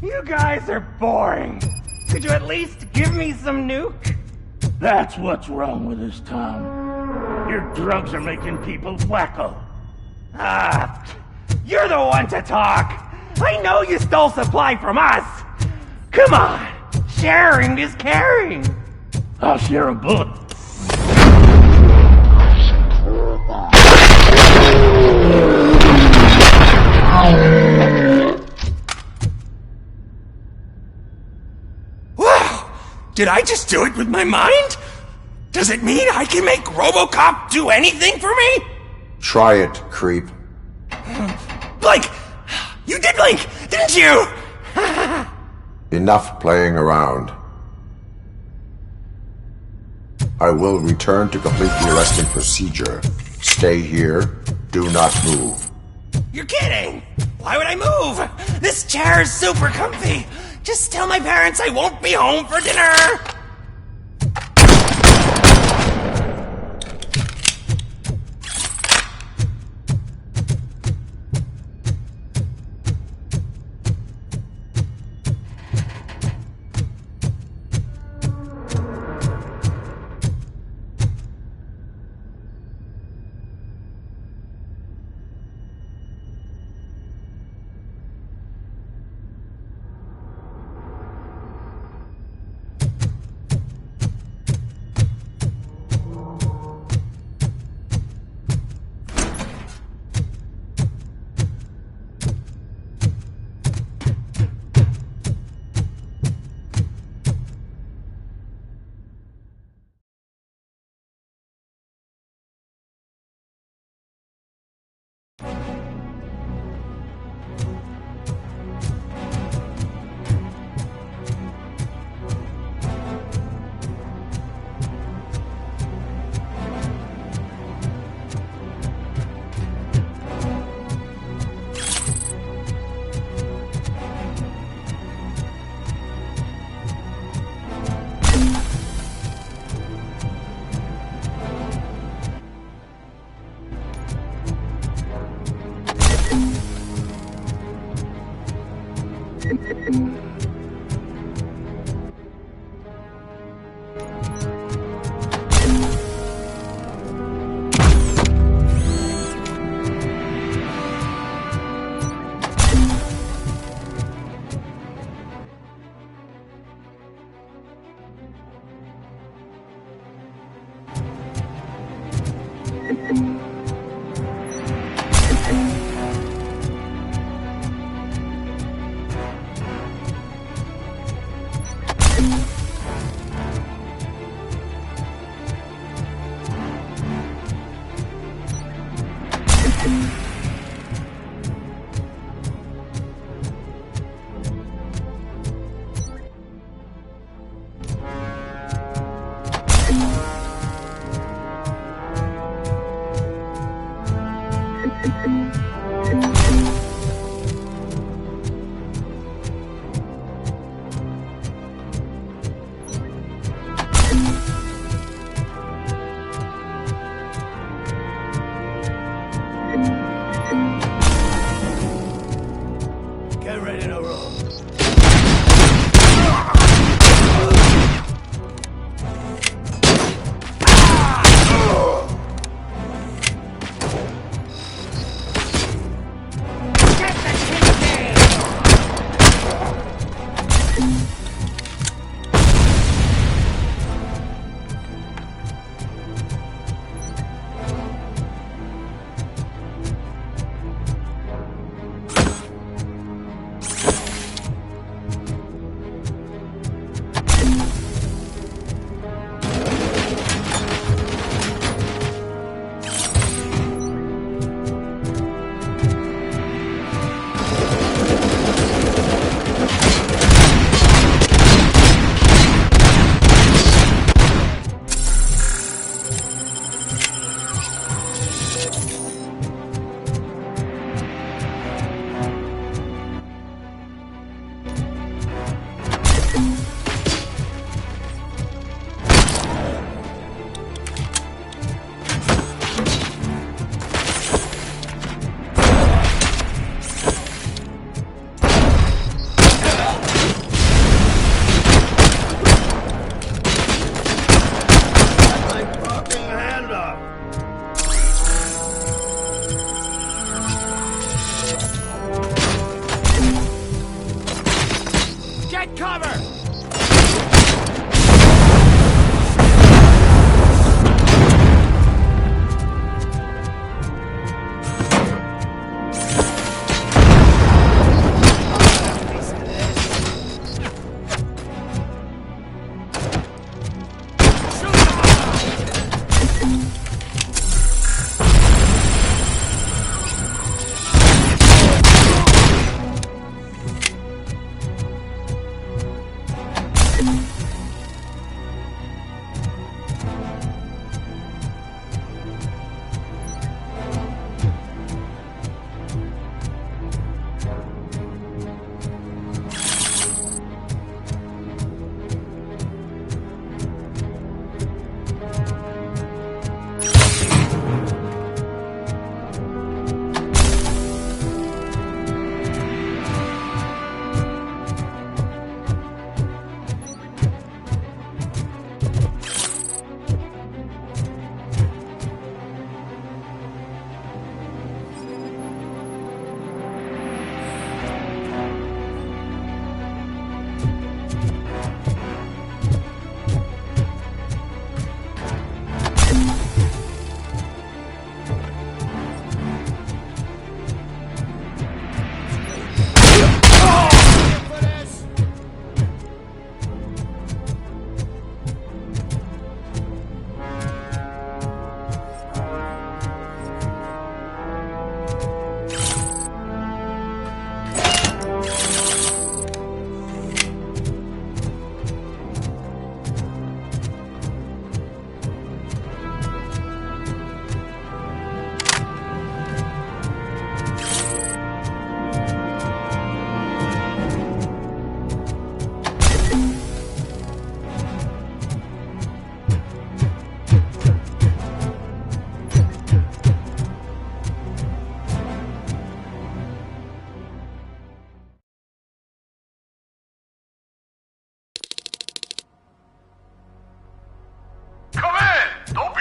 You guys are boring. Could you at least give me some nuke? That's what's wrong with this town. Your drugs are making people wacko. Ah, you're the one to talk. I know you stole supply from us. Come on, sharing is caring. I'll share a bullet. Wow, did I just do it with my mind? Does it mean I can make RoboCop do anything for me? Try it, creep. Blink! You did blink, didn't you? Enough playing around. I will return to complete the arresting procedure. Stay here. Do not move. You're kidding! Why would I move? This chair is super comfy. Just tell my parents I won't be home for dinner.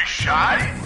Nice shot.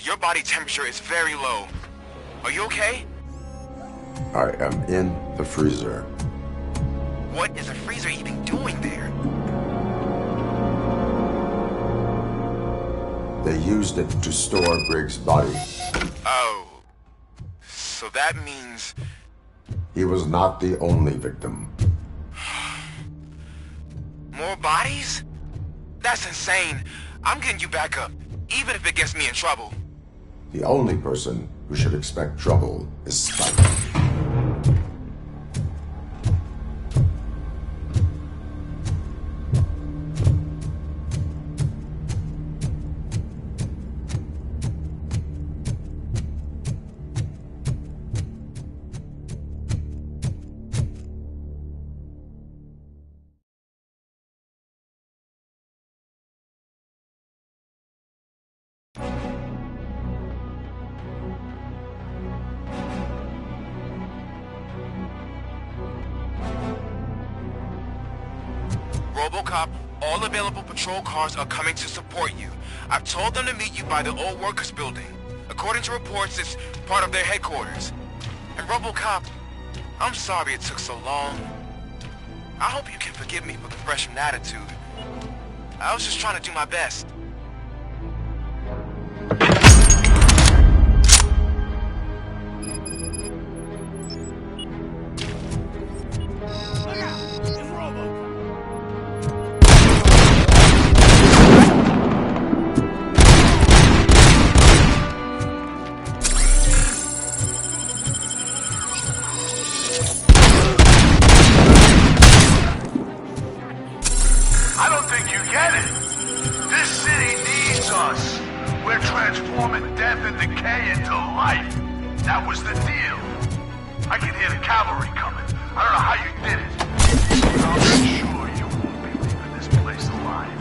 your body temperature is very low. Are you okay? I am in the freezer. What is the freezer even doing there? They used it to store Griggs' body. Oh. So that means... He was not the only victim. More bodies? That's insane. I'm getting you back up, even if it gets me in trouble. The only person who should expect trouble is Spike. RoboCop, all available patrol cars are coming to support you. I've told them to meet you by the old workers building. According to reports, it's part of their headquarters. And RoboCop, I'm sorry it took so long. I hope you can forgive me for the freshman attitude. I was just trying to do my best. I don't think you get it. This city needs us. We're transforming death and decay into life. That was the deal. I can hear the cavalry coming. I don't know how you did it. But I'm sure you won't be leaving this place alive.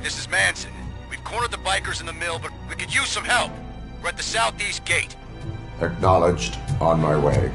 This is Manson. We've cornered the bikers in the mill, but we could use some help. We're at the southeast gate. Acknowledged. On my way.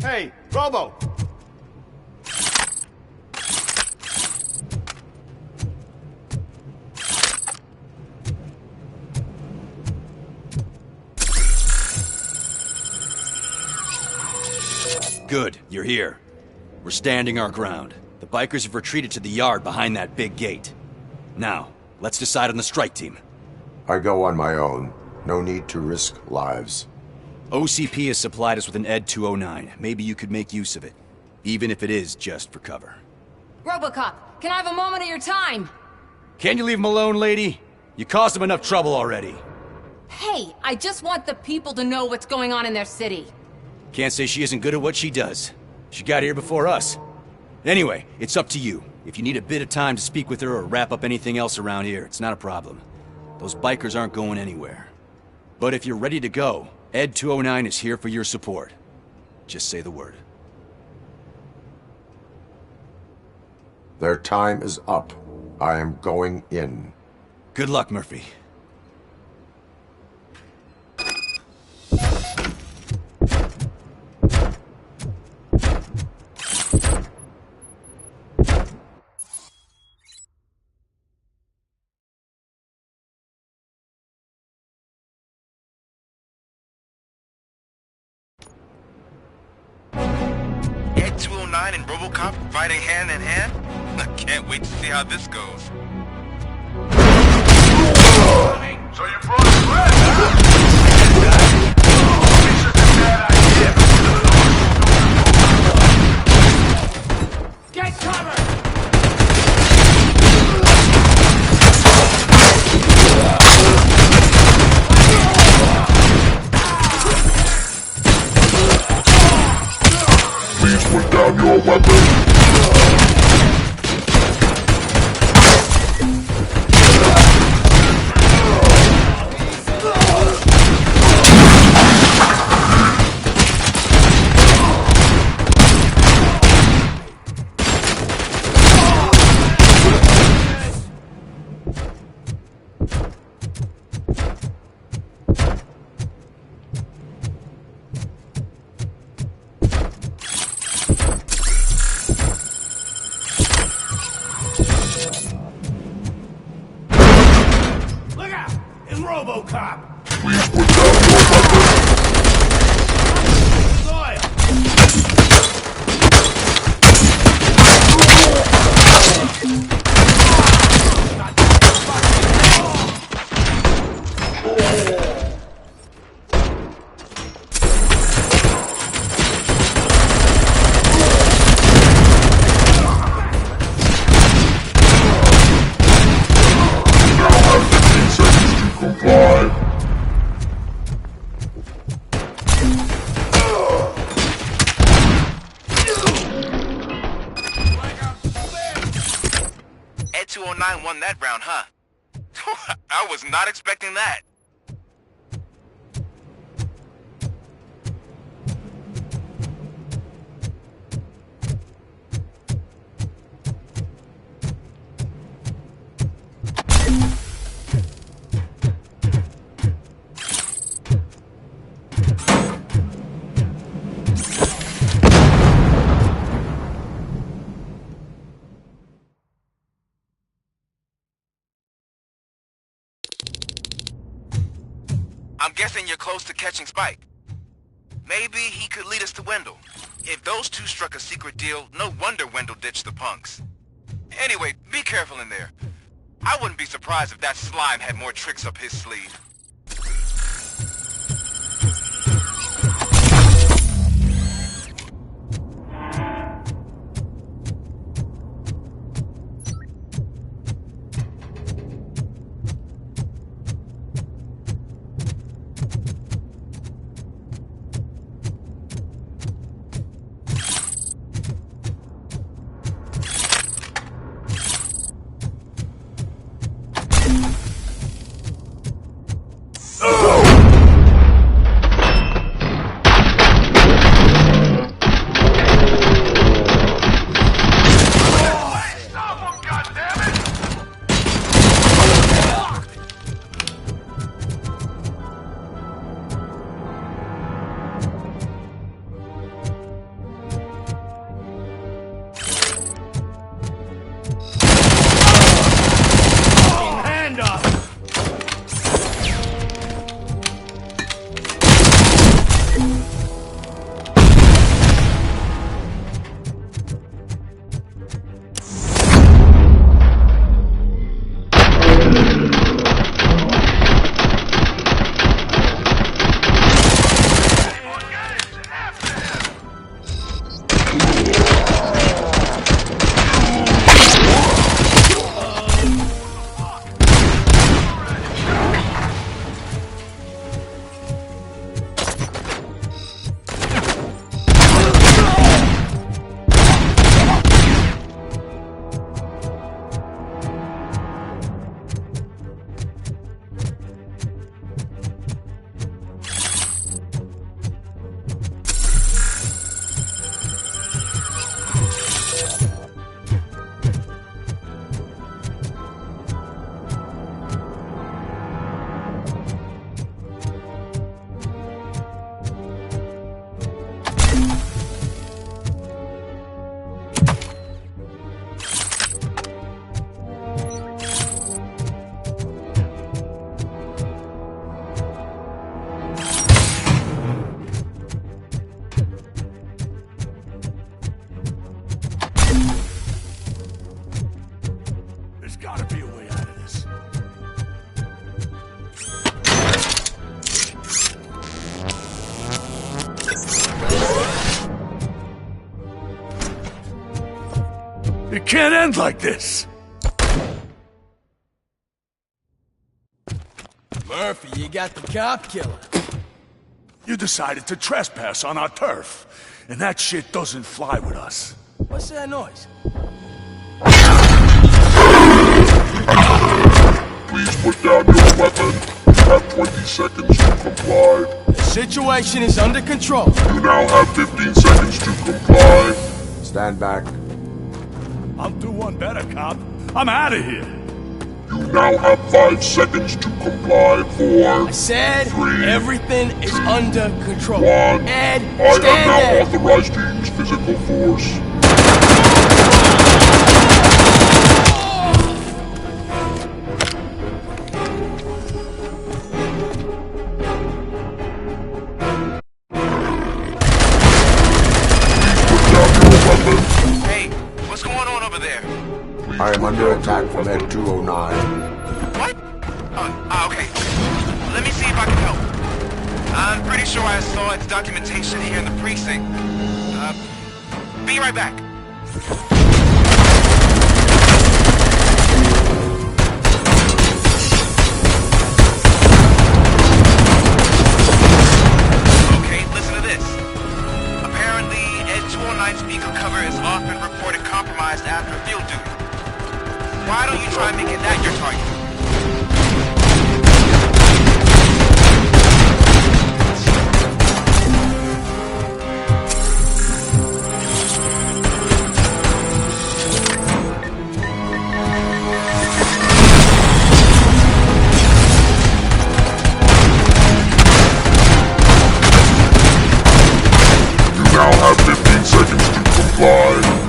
Hey, Robo! Good, you're here. We're standing our ground. The bikers have retreated to the yard behind that big gate. Now, let's decide on the strike team. I go on my own. No need to risk lives. OCP has supplied us with an ED 209. Maybe you could make use of it. Even if it is just for cover. Robocop, can I have a moment of your time? Can you leave him alone, lady? You caused him enough trouble already. Hey, I just want the people to know what's going on in their city. Can't say she isn't good at what she does. She got here before us. Anyway, it's up to you. If you need a bit of time to speak with her or wrap up anything else around here, it's not a problem. Those bikers aren't going anywhere. But if you're ready to go, ED 209 is here for your support. Just say the word. Their time is up. I am going in. Good luck, Murphy. Ed 209 and RoboCop fighting hand in hand? I can't wait to see how this goes. So you brought a friend, huh? It's just a bad idea. Get cover! Please put down your weapon. 209 won that round, huh? I was not expecting that. I'm guessing you're close to catching Spike. Maybe he could lead us to Wendell. If those two struck a secret deal, no wonder Wendell ditched the punks. Anyway, be careful in there. I wouldn't be surprised if that slime had more tricks up his sleeve. It can't end like this! Murphy, you got the cop killer. You decided to trespass on our turf, and that shit doesn't fly with us. What's that noise? Please put down your weapon. You have 20 seconds to comply. The situation is under control. You now have 15 seconds to comply. Stand back. I'll do one better, cop. I'm out of here. You now have 5 seconds to comply. 4, I said 3, everything is under control. 1. Ed, I stand am now there. authorized to use physical force. Hey, what's going on over there? I am under attack from Ed 209. What? Okay. Let me see if I can help. I'm pretty sure I saw its documentation here in the precinct. Be right back. Okay, listen to this. Apparently, Ed 209's beacon cover is often reported compromised after field duty. Why don't you try making that your target? You now have 15 seconds to comply.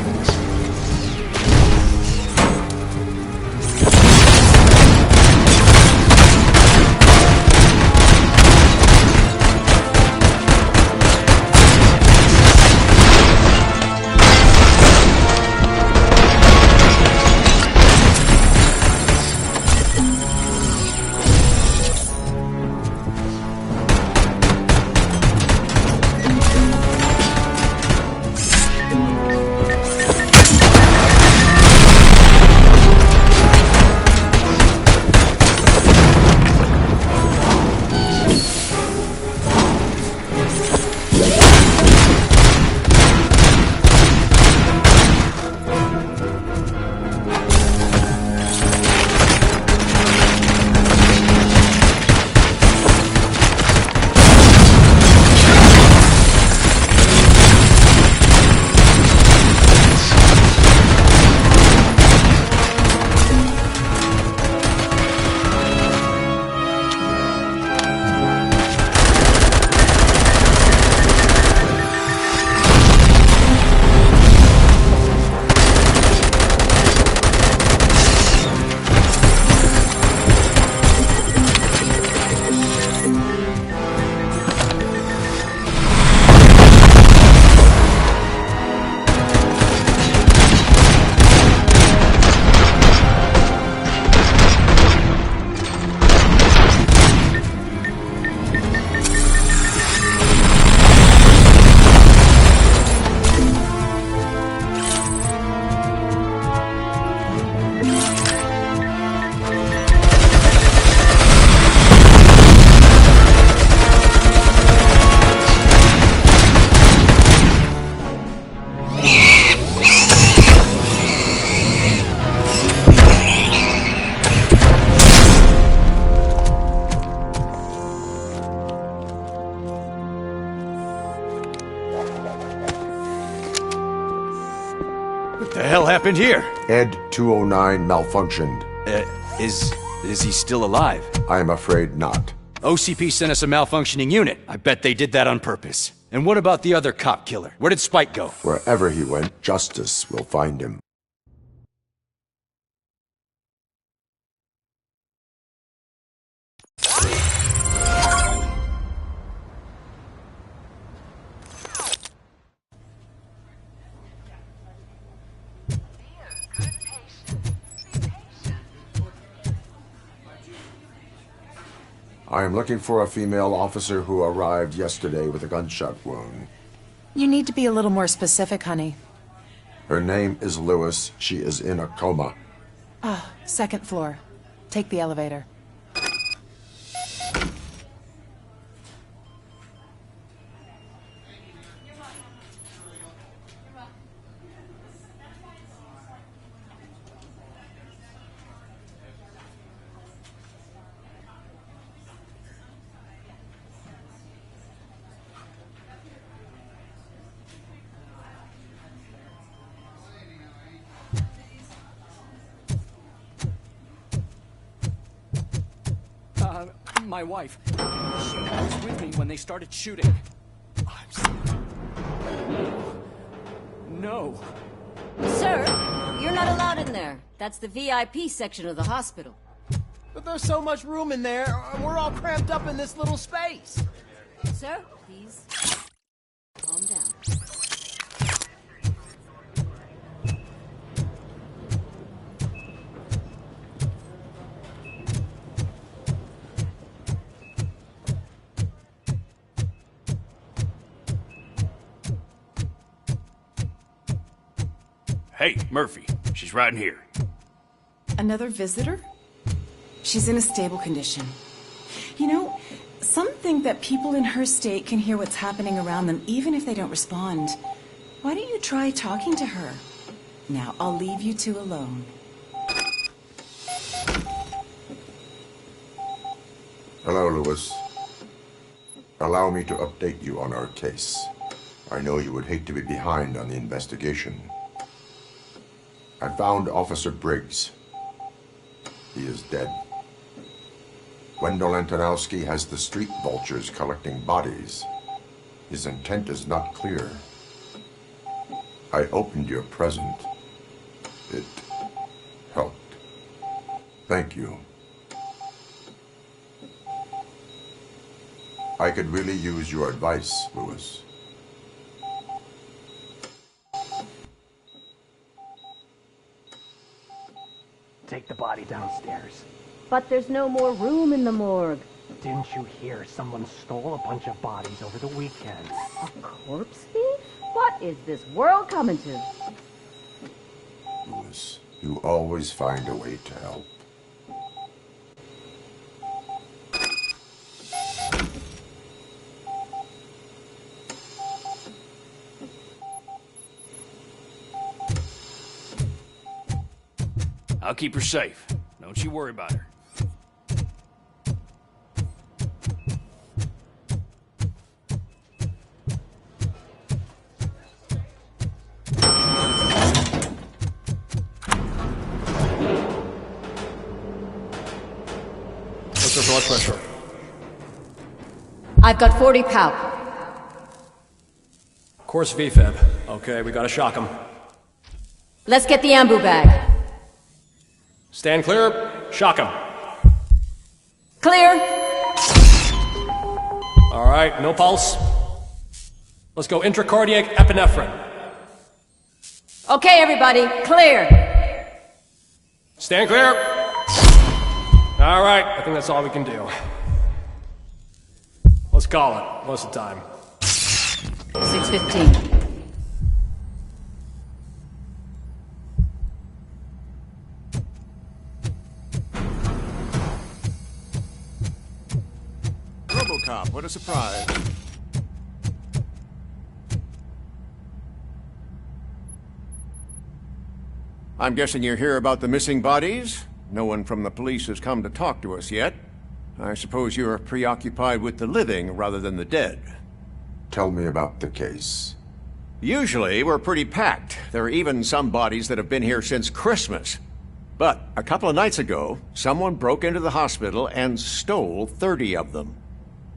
What the hell happened here? Ed 209 malfunctioned. Is he still alive? I am afraid not. OCP sent us a malfunctioning unit. I bet they did that on purpose. And what about the other cop killer? Where did Spike go? Wherever he went, justice will find him. I am looking for a female officer who arrived yesterday with a gunshot wound. You need to be a little more specific, honey. Her name is Lewis. She is in a coma. Ah, second floor. Take the elevator. My wife. She was with me when they started shooting. I'm sorry. No. Sir, you're not allowed in there. That's the VIP section of the hospital. But there's so much room in there, we're all cramped up in this little space. Sir, please calm down. Hey, Murphy. She's right in here. Another visitor? She's in a stable condition. You know, some think that people in her state can hear what's happening around them even if they don't respond. Why don't you try talking to her? Now, I'll leave you two alone. Hello, Lewis. Allow me to update you on our case. I know you would hate to be behind on the investigation. I found Officer Briggs. He is dead. Wendell Antonowski has the street vultures collecting bodies. His intent is not clear. I opened your present. It helped. Thank you. I could really use your advice, Lewis. Take the body downstairs. But there's no more room in the morgue. Didn't you hear someone stole a bunch of bodies over the weekend? A corpse thief? What is this world coming to? Lewis, you always find a way to help. I'll keep her safe. Don't you worry about her. What's her blood pressure? I've got 40 pow. Course VFib. Okay, we gotta shock him. Let's get the ambu bag. Stand clear. Shock him. Clear. All right, no pulse. Let's go intracardiac epinephrine. Okay, everybody, clear. Stand clear. All right, I think that's all we can do. Let's call it. What's the time? 6:15. RoboCop, what a surprise. I'm guessing you're here about the missing bodies? No one from the police has come to talk to us yet. I suppose you're preoccupied with the living rather than the dead. Tell me about the case. Usually, we're pretty packed. There are even some bodies that have been here since Christmas. But a couple of nights ago, someone broke into the hospital and stole 30 of them.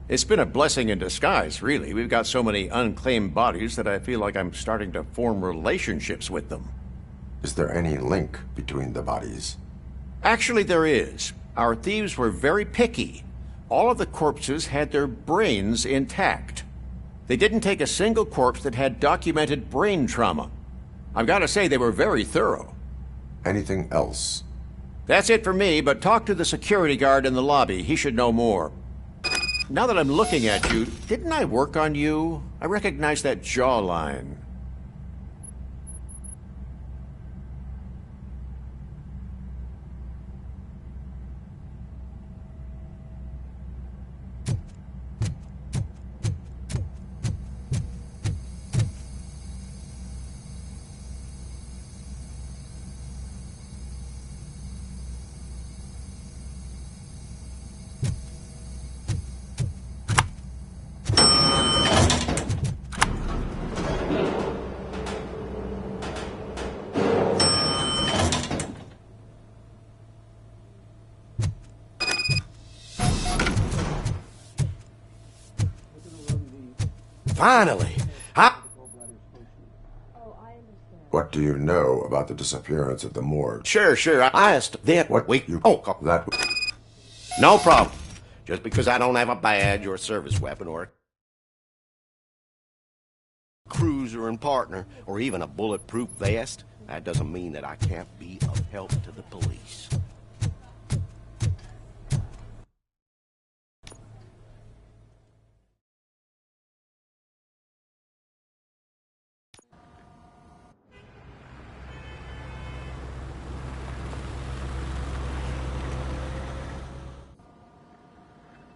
It's been a blessing in disguise, really. We've got so many unclaimed bodies that I feel like I'm starting to form relationships with them. Is there any link between the bodies? Actually, there is. Our thieves were very picky. All of the corpses had their brains intact. They didn't take a single corpse that had documented brain trauma. I've got to say, they were very thorough. Anything else? That's it for me, but talk to the security guard in the lobby. He should know more. Now that I'm looking at you, didn't I work on you? I recognize that jawline. Finally! What do you know about the disappearance at the morgue? Sure. I asked them. What you... Oh, that... no problem. Just because I don't have a badge or a service weapon or a cruiser and partner or even a bulletproof vest, that doesn't mean that I can't be of help to the police.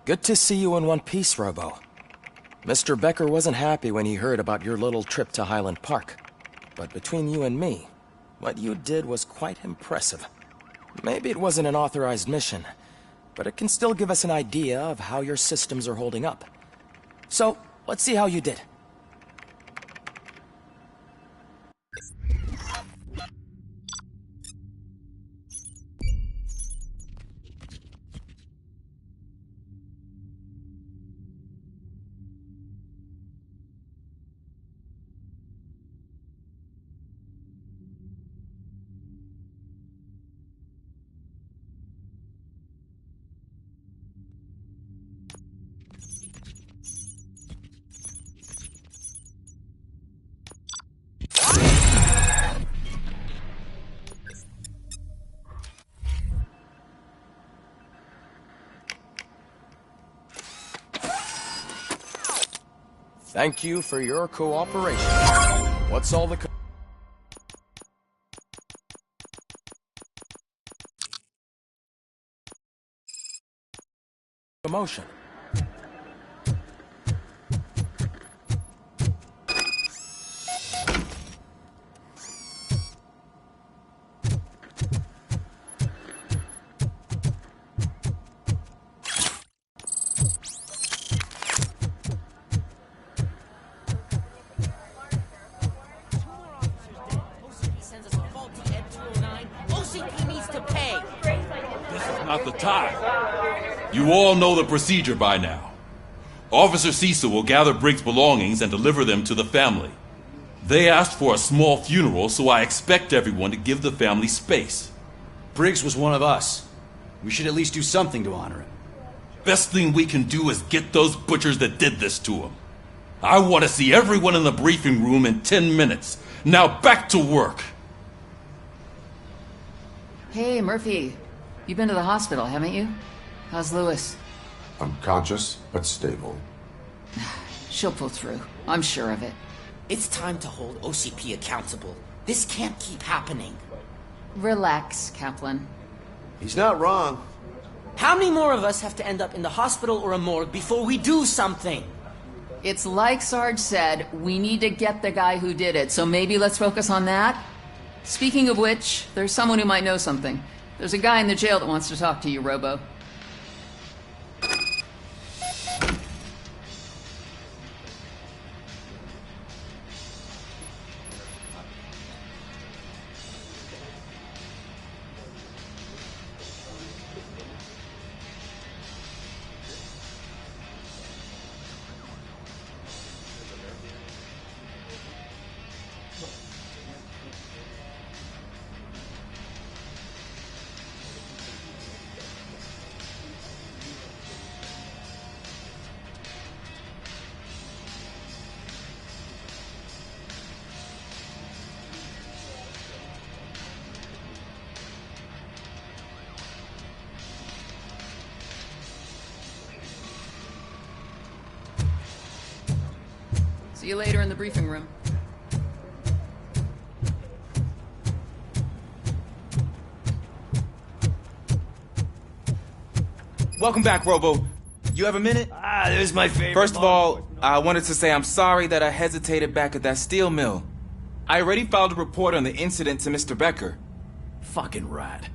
Good to see you in one piece, Robo. Mr. Becker wasn't happy when he heard about your little trip to Highland Park. But between you and me, what you did was quite impressive. Maybe it wasn't an authorized mission, but it can still give us an idea of how your systems are holding up. So, let's see how you did. Thank you for your cooperation. What's all the commotion? Not the time. You all know the procedure by now. Officer Cecil will gather Briggs' belongings and deliver them to the family. They asked for a small funeral, so I expect everyone to give the family space. Briggs was one of us. We should at least do something to honor him. Best thing we can do is get those butchers that did this to him. I want to see everyone in the briefing room in 10 minutes. Now back to work. Hey, Murphy. You've been to the hospital, haven't you? How's Lewis? Unconscious, but stable. She'll pull through. I'm sure of it. It's time to hold OCP accountable. This can't keep happening. Relax, Kaplan. He's not wrong. How many more of us have to end up in the hospital or a morgue before we do something? It's like Sarge said, we need to get the guy who did it, so maybe let's focus on that? Speaking of which, there's someone who might know something. There's a guy in the jail that wants to talk to you, Robo. See you later in the briefing room. Welcome back, Robo. You have a minute? There's my favorite. First of all, I wanted to say I'm sorry that I hesitated back at that steel mill. I already filed a report on the incident to Mr. Becker. Fucking rat.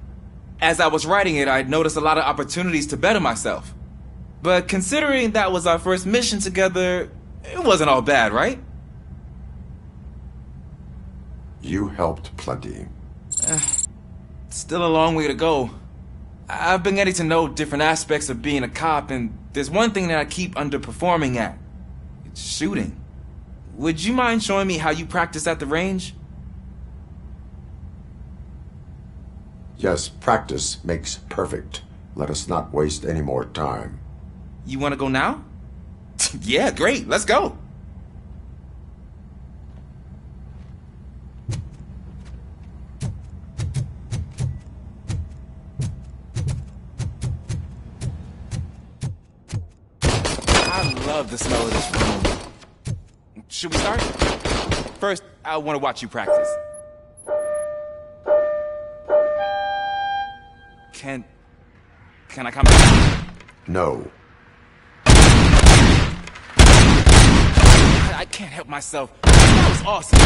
As I was writing it, I'd noticed a lot of opportunities to better myself. But considering that was our first mission together, it wasn't all bad, right? You helped plenty. Still a long way to go. I've been getting to know different aspects of being a cop, and there's one thing that I keep underperforming at. It's shooting. Would you mind showing me how you practice at the range? Yes, practice makes perfect. Let us not waste any more time. You want to go now? Yeah, great. Let's go. I love the smell of this room. Should we start? First, I want to watch you practice. Can I come back? No. I can't help myself. That was awesome.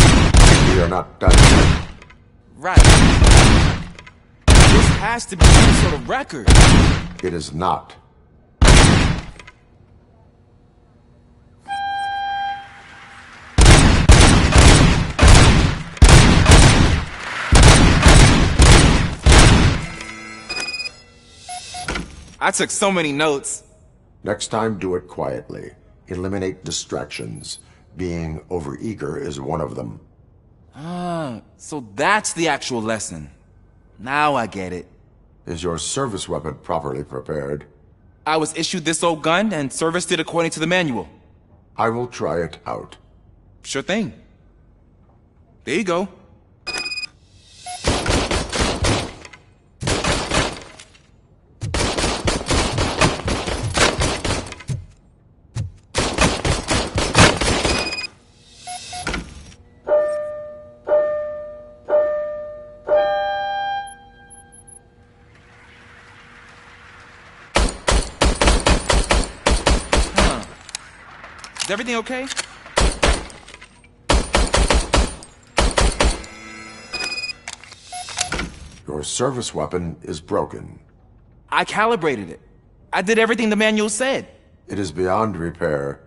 We are not done yet. Right. This has to be some sort of record. It is not. I took so many notes. Next time, do it quietly. Eliminate distractions. Being overeager is one of them. Ah, so that's the actual lesson. Now I get it. Is your service weapon properly prepared? I was issued this old gun and serviced it according to the manual. I will try it out. Sure thing. There you go. Is everything okay? Your service weapon is broken. I calibrated it. I did everything the manual said. It is beyond repair.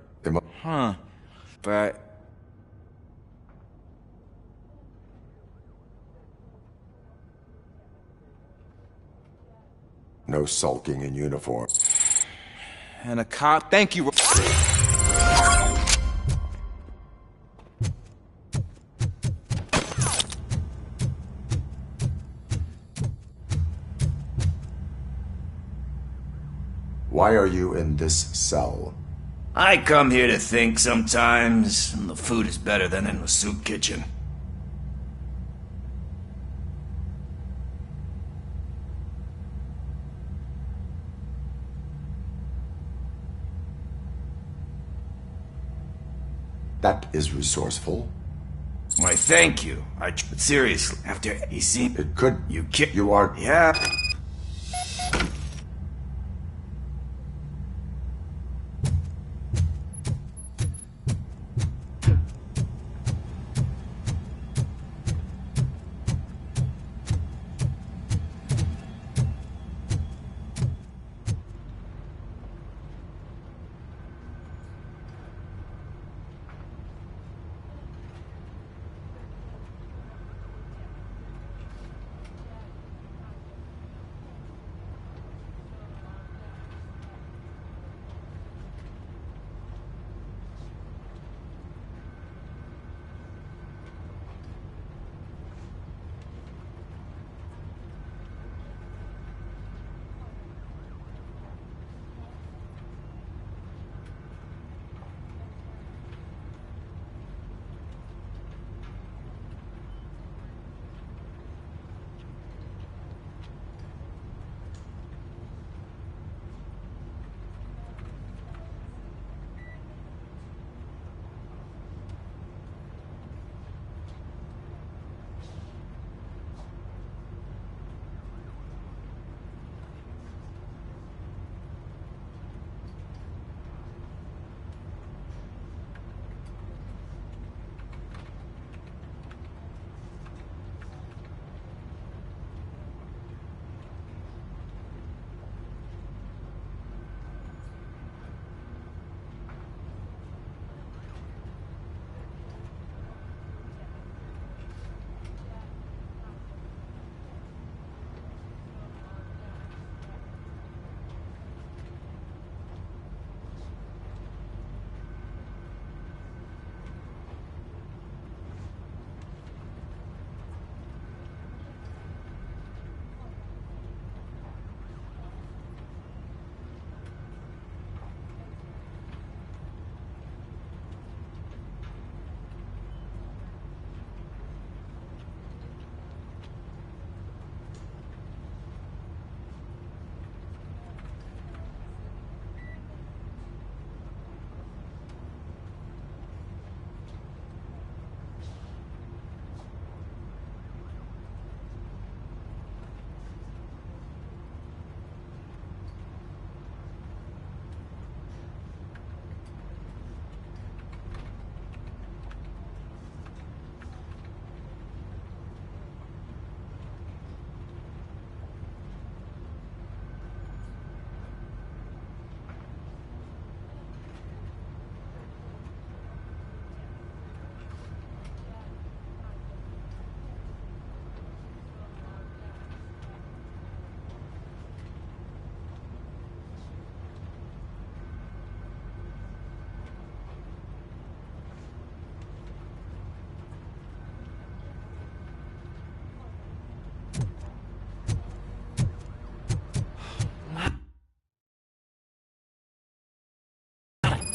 But... No sulking in uniform. And a cop... Thank you. Why are you in this cell? I come here to think sometimes, and the food is better than in the soup kitchen. That is resourceful. Why, thank you. Seriously, after he seemed... It could... You are... Yeah...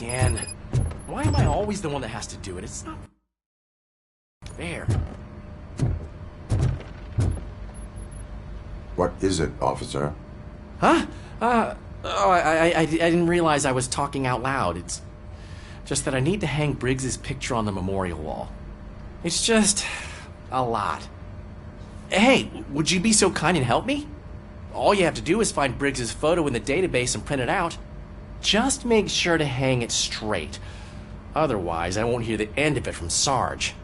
again. Why am I always the one that has to do it? It's not fair. What is it, officer? Huh? I didn't realize I was talking out loud. It's just that I need to hang Briggs's picture on the memorial wall. It's just a lot. Hey, would you be so kind and help me? All you have to do is find Briggs's photo in the database and print it out. Just make sure to hang it straight. Otherwise, I won't hear the end of it from Sarge.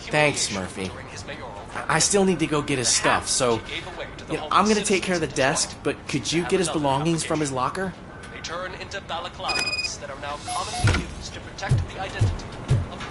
Thanks, Murphy. I still need to go get his stuff, so I'm gonna take care of the desk, but could you get his belongings from his locker? They turn into balaclavas that are now commonly used to protect the identity of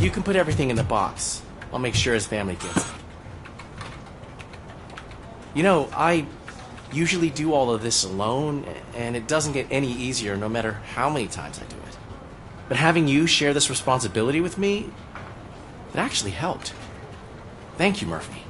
You can put everything in the box. I'll make sure his family gets it. You know, I usually do all of this alone, and it doesn't get any easier no matter how many times I do it. But having you share this responsibility with me, it actually helped. Thank you, Murphy.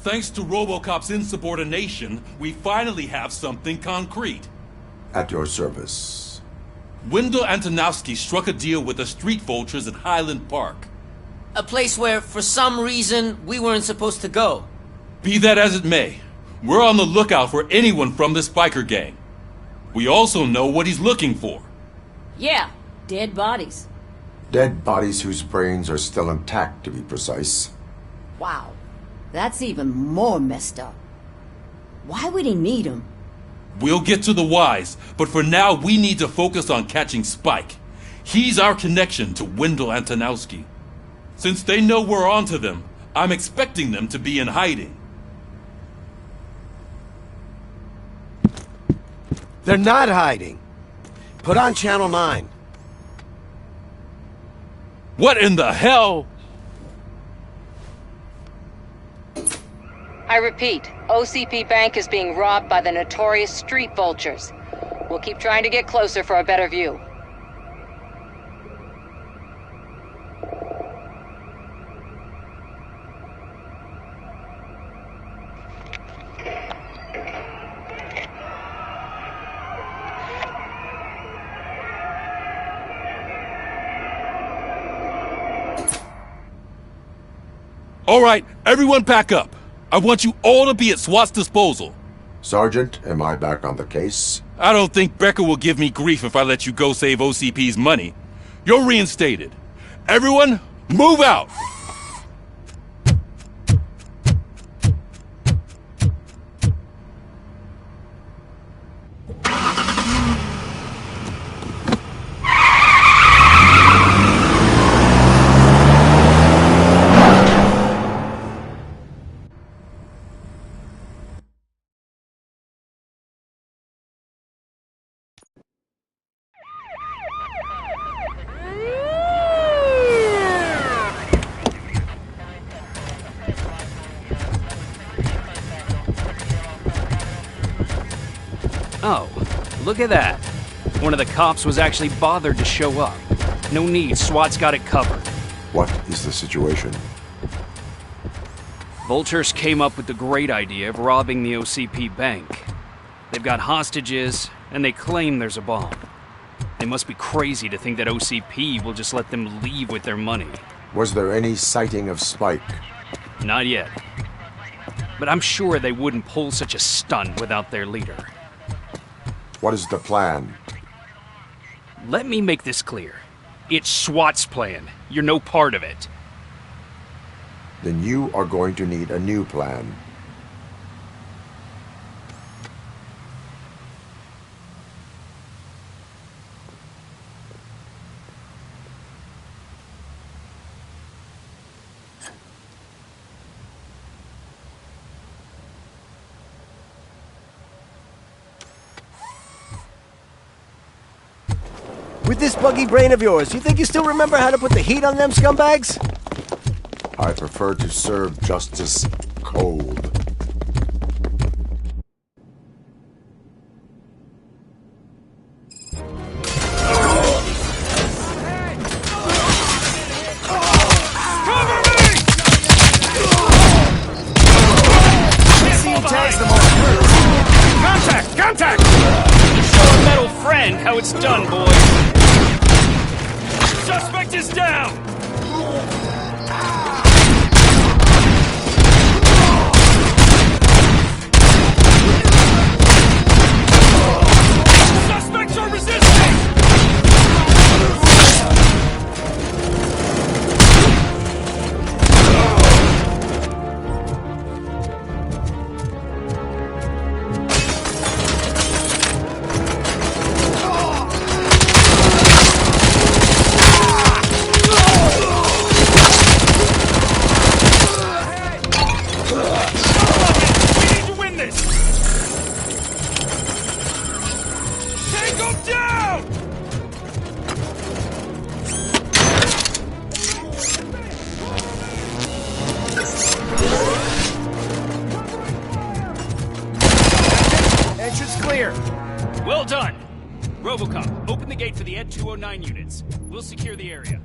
Thanks to RoboCop's insubordination, we finally have something concrete. At your service. Wendell Antonowski struck a deal with the street vultures at Highland Park. A place where, for some reason, we weren't supposed to go. Be that as it may, we're on the lookout for anyone from this biker gang. We also know what he's looking for. Yeah, dead bodies. Dead bodies whose brains are still intact, to be precise. Wow, that's even more messed up. Why would he need them? We'll get to the whys, but for now we need to focus on catching Spike. He's our connection to Wendell Antonowski. Since they know we're onto them, I'm expecting them to be in hiding. They're not hiding. Put on Channel 9. What in the hell? I repeat, OCP Bank is being robbed by the notorious street vultures. We'll keep trying to get closer for a better view. All right, everyone pack up. I want you all to be at SWAT's disposal. Sergeant, am I back on the case? I don't think Becker will give me grief if I let you go save OCP's money. You're reinstated. Everyone, move out! Oh, look at that. One of the cops was actually bothered to show up. No need, SWAT's got it covered. What is the situation? Vultures came up with the great idea of robbing the OCP bank. They've got hostages, and they claim there's a bomb. They must be crazy to think that OCP will just let them leave with their money. Was there any sighting of Spike? Not yet. But I'm sure they wouldn't pull such a stunt without their leader. What is the plan? Let me make this clear. It's SWAT's plan. You're no part of it. Then you are going to need a new plan. With this buggy brain of yours, you think you still remember how to put the heat on them scumbags? I prefer to serve justice cold. Contact! Contact! Show a metal friend how it's done, boys. Suspect is down! Suspects are resisting! Well done! RoboCop, open the gate for the Ed 209 units. We'll secure the area.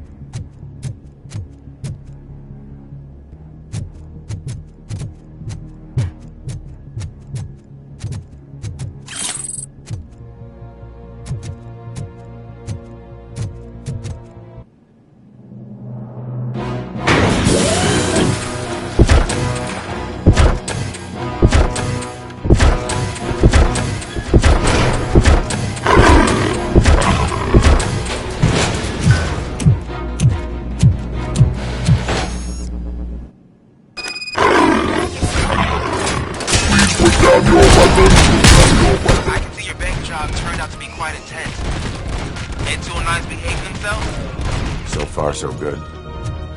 So far, so good.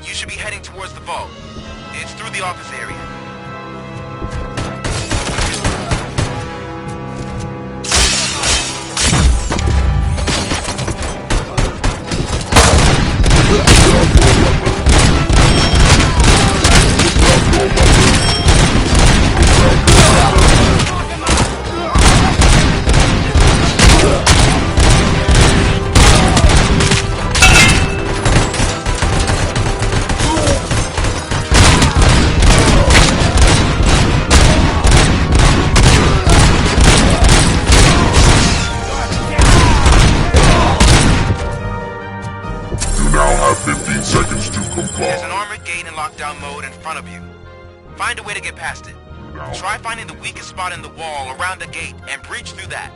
You should be heading towards the vault. It's through the office area. There's an armored gate in lockdown mode in front of you. Find a way to get past it. Try finding the weakest spot in the wall around the gate and breach through that.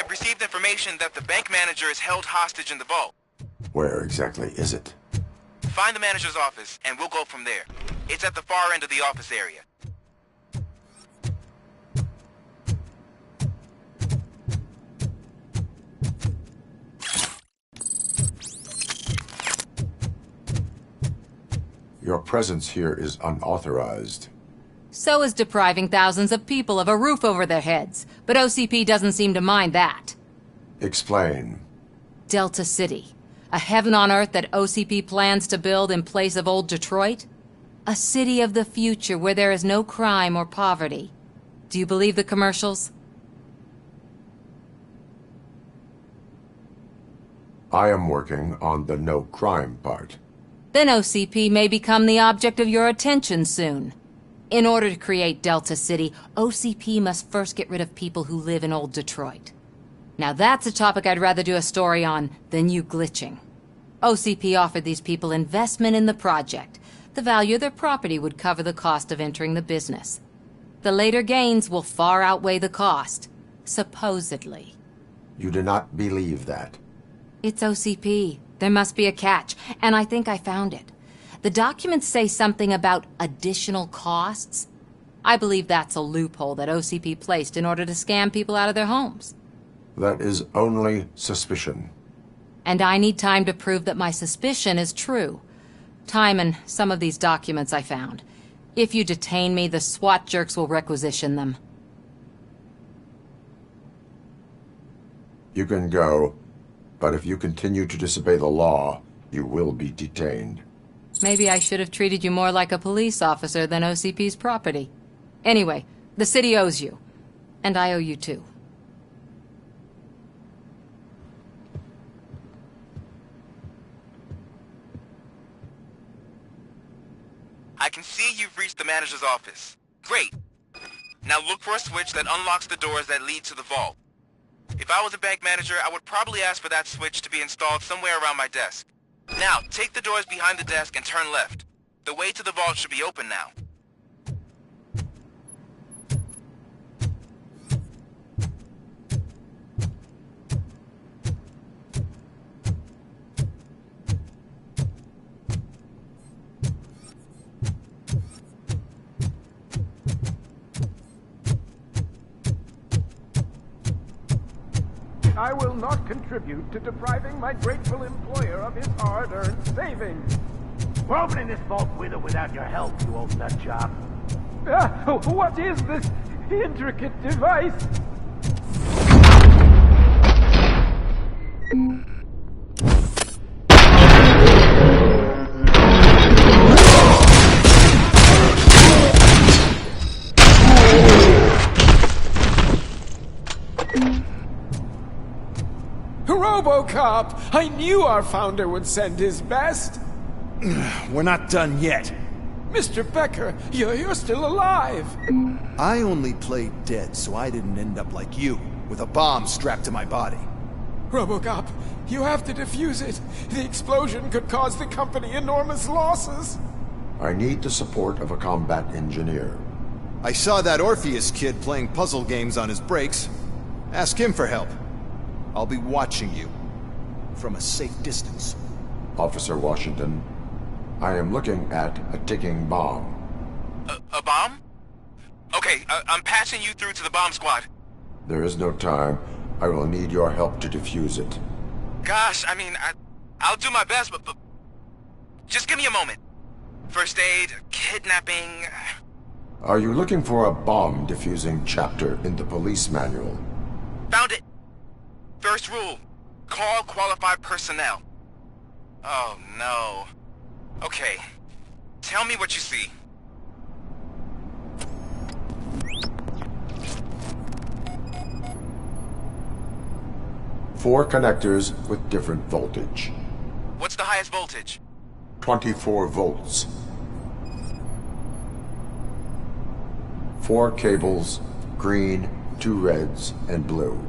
I've received information that the bank manager is held hostage in the vault. Where exactly is it? Find the manager's office, and we'll go from there. It's at the far end of the office area. Your presence here is unauthorized. So is depriving thousands of people of a roof over their heads. But OCP doesn't seem to mind that. Explain. Delta City. A heaven on earth that OCP plans to build in place of old Detroit? A city of the future where there is no crime or poverty. Do you believe the commercials? I am working on the no crime part. Then OCP may become the object of your attention soon. In order to create Delta City, OCP must first get rid of people who live in old Detroit. Now that's a topic I'd rather do a story on than you glitching. OCP offered these people investment in the project, the value of their property would cover the cost of entering the business. The later gains will far outweigh the cost, supposedly. You do not believe that? It's OCP. There must be a catch, and I think I found it. The documents say something about additional costs. I believe that's a loophole that OCP placed in order to scam people out of their homes. That is only suspicion. And I need time to prove that my suspicion is true. Time and some of these documents I found. If you detain me, the SWAT jerks will requisition them. You can go, but if you continue to disobey the law, you will be detained. Maybe I should have treated you more like a police officer than OCP's property. Anyway, the city owes you. And I owe you too. I can see you've reached the manager's office. Great. Now look for a switch that unlocks the doors that lead to the vault. If I was a bank manager, I would probably ask for that switch to be installed somewhere around my desk. Now, take the doors behind the desk and turn left. The way to the vault should be open now. I will not contribute to depriving my grateful employer of his hard-earned savings. We're opening this vault with or without your help, you old nutjob. What is this intricate device? RoboCop! I knew our founder would send his best! We're not done yet. Mr. Becker, you're still alive! I only played dead so I didn't end up like you, with a bomb strapped to my body. RoboCop, you have to defuse it. The explosion could cause the company enormous losses. I need the support of a combat engineer. I saw that Orpheus kid playing puzzle games on his breaks. Ask him for help. I'll be watching you. From a safe distance. Officer Washington, I am looking at a ticking bomb. A bomb? Okay, I'm passing you through to the bomb squad. There is no time. I will need your help to defuse it. Gosh, I mean, I'll do my best, but just give me a moment. First aid, kidnapping... Are you looking for a bomb defusing chapter in the police manual? Found it! First rule, call qualified personnel. Oh no. Okay, tell me what you see. Four connectors with different voltage. What's the highest voltage? 24 volts. 4 cables, green, 2 reds, and blue.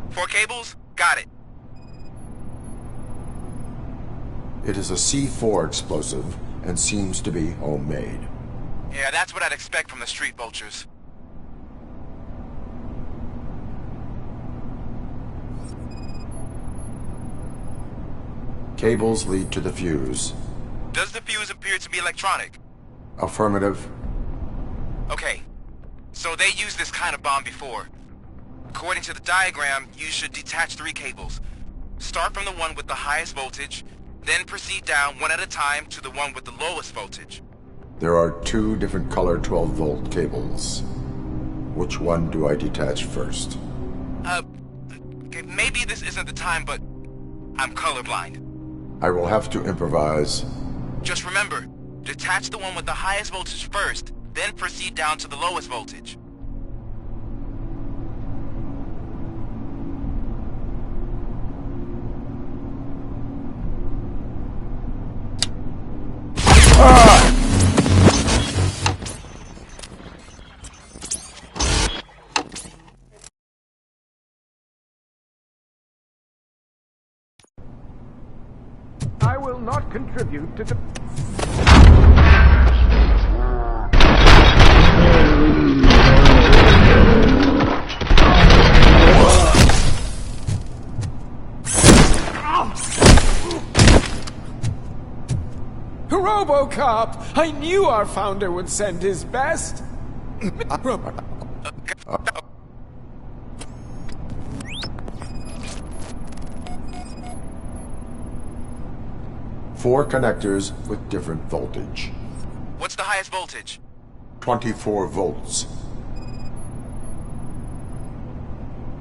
4 cables? Got it. It is a C4 explosive and seems to be homemade. Yeah, that's what I'd expect from the street vultures. Cables lead to the fuse. Does the fuse appear to be electronic? Affirmative. Okay, so they used this kind of bomb before. According to the diagram, you should detach 3 cables. Start from the one with the highest voltage, then proceed down one at a time to the one with the lowest voltage. There are 2 different color 12-volt cables. Which one do I detach first? Okay, maybe this isn't the time, but I'm colorblind. I will have to improvise. Just remember, detach the one with the highest voltage first, then proceed down to the lowest voltage. I will not contribute to RoboCop! I knew our founder would send his best! Four connectors with different voltage. What's the highest voltage? 24 volts.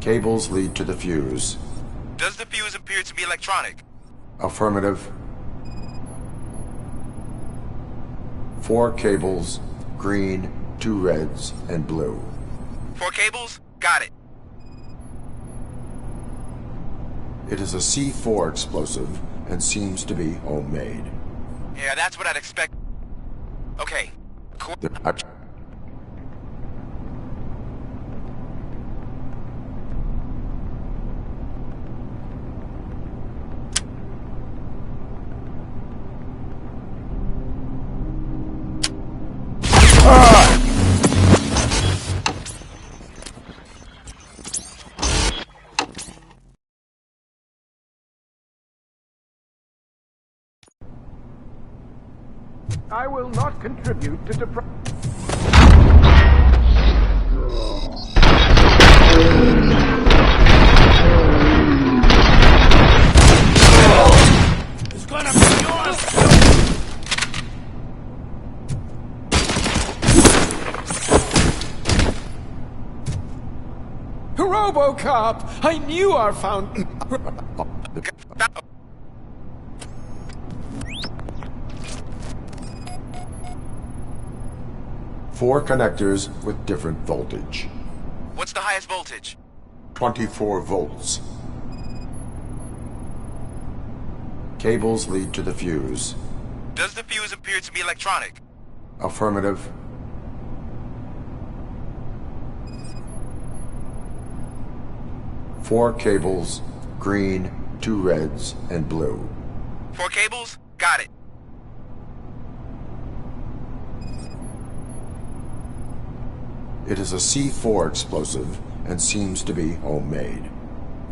Cables lead to the fuse. Does the fuse appear to be electronic? Affirmative. 4 cables, green, 2 reds, and blue. 4 cables? Got it. It is a C4 explosive and seems to be homemade. Yeah, that's what I'd expect. Okay. Cool. I will not contribute to It's gonna be yours! RoboCop! I knew our founder... Four connectors with different voltage. What's the highest voltage? 24 volts. Cables lead to the fuse. Does the fuse appear to be electronic? Affirmative. Four cables, green, 2 reds, and blue. 4 cables? Got it. It is a C4 explosive and seems to be homemade.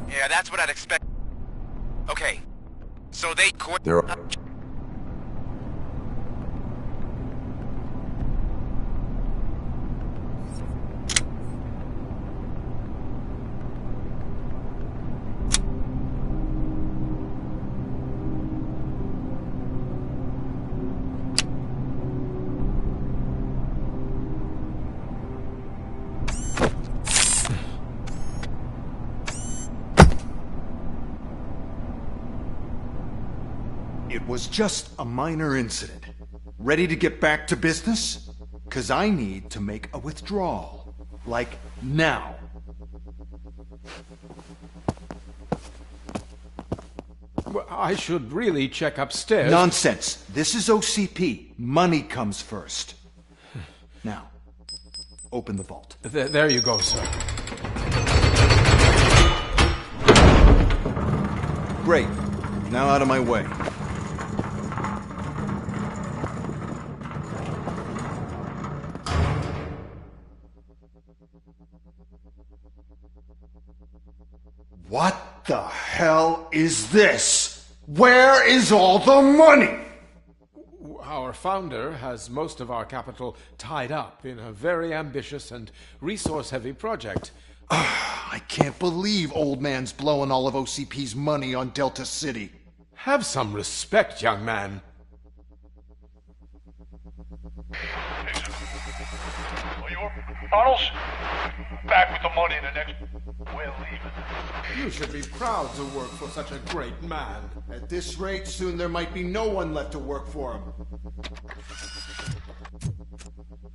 Yeah, that's what I'd expect. Okay. So There are... It was just a minor incident. Ready to get back to business? 'Cause I need to make a withdrawal. Like, now. Well, I should really check upstairs. Nonsense. This is OCP. Money comes first. Now, open the vault. There you go, sir. Great. Now out of my way. What the hell is this? Where is all the money? Our founder has most of our capital tied up in a very ambitious and resource-heavy project. I can't believe old man's blowing all of OCP's money on Delta City. Have some respect, young man. Arnold's back with the money in the next... We're leaving. You should be proud to work for such a great man. At this rate, soon there might be no one left to work for him.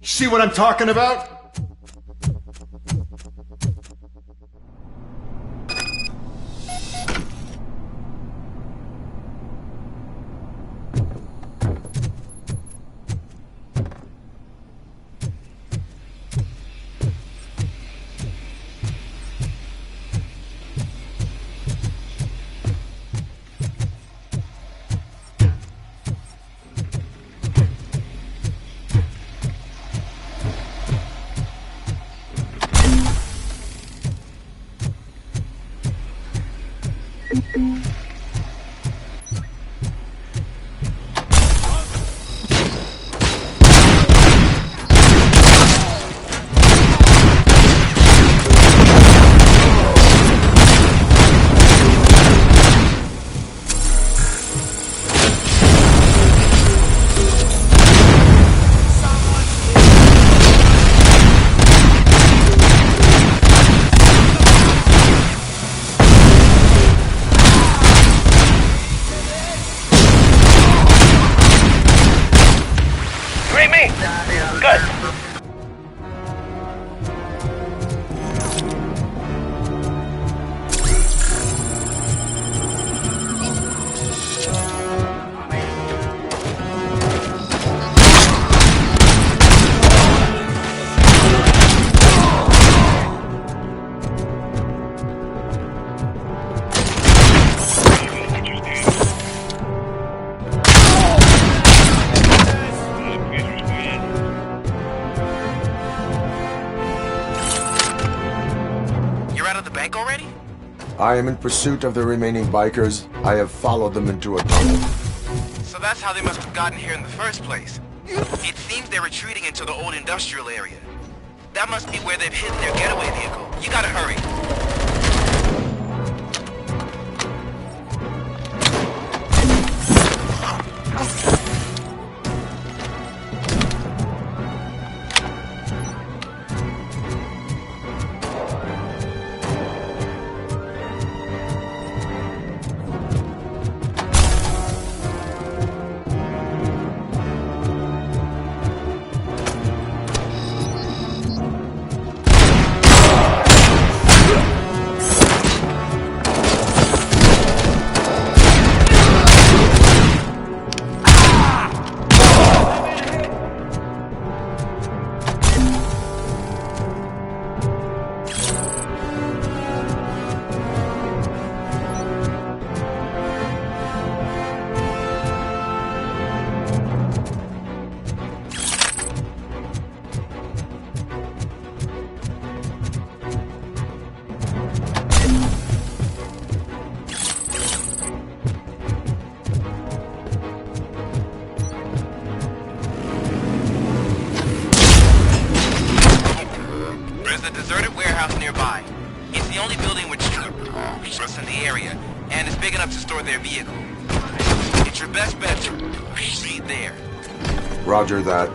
See what I'm talking about? bank already? I am in pursuit of the remaining bikers. I have followed them into a tunnel. So that's how they must have gotten here in the first place. It seems they're retreating into the old industrial area. That must be where they've hidden their getaway vehicle. You gotta hurry. Nearby. It's the only building with trucks in the area, and it's big enough to store their vehicle. It's your best bet to proceed there. Roger that.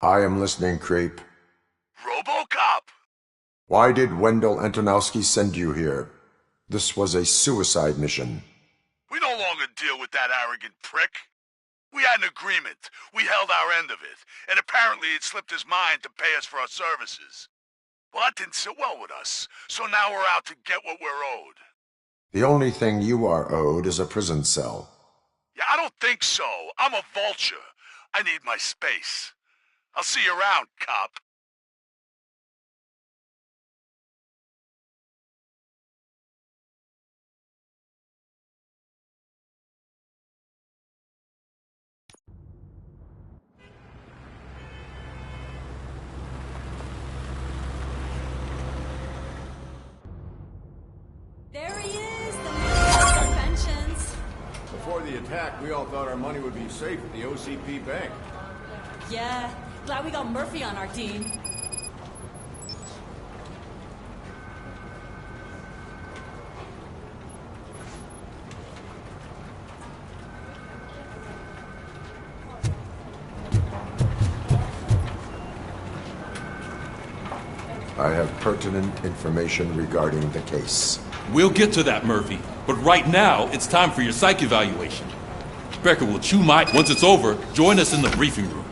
I am listening, Creep. RoboCop! Why did Wendell Antonowski send you here? This was a suicide mission. We no longer deal with that arrogant prick. We had an agreement. We held our end of it, and apparently it slipped his mind to pay us for our services. Well, that didn't sit well with us, so now we're out to get what we're owed. The only thing you are owed is a prison cell. Yeah, I don't think so. I'm a vulture. I need my space. I'll see you around, cop. There he is, the man of inventions. Before the attack, we all thought our money would be safe at the OCP bank. Yeah, glad we got Murphy on our team. I have pertinent information regarding the case. We'll get to that, Murphy. But right now, it's time for your psych evaluation. Becker will chew my... Once it's over, join us in the briefing room.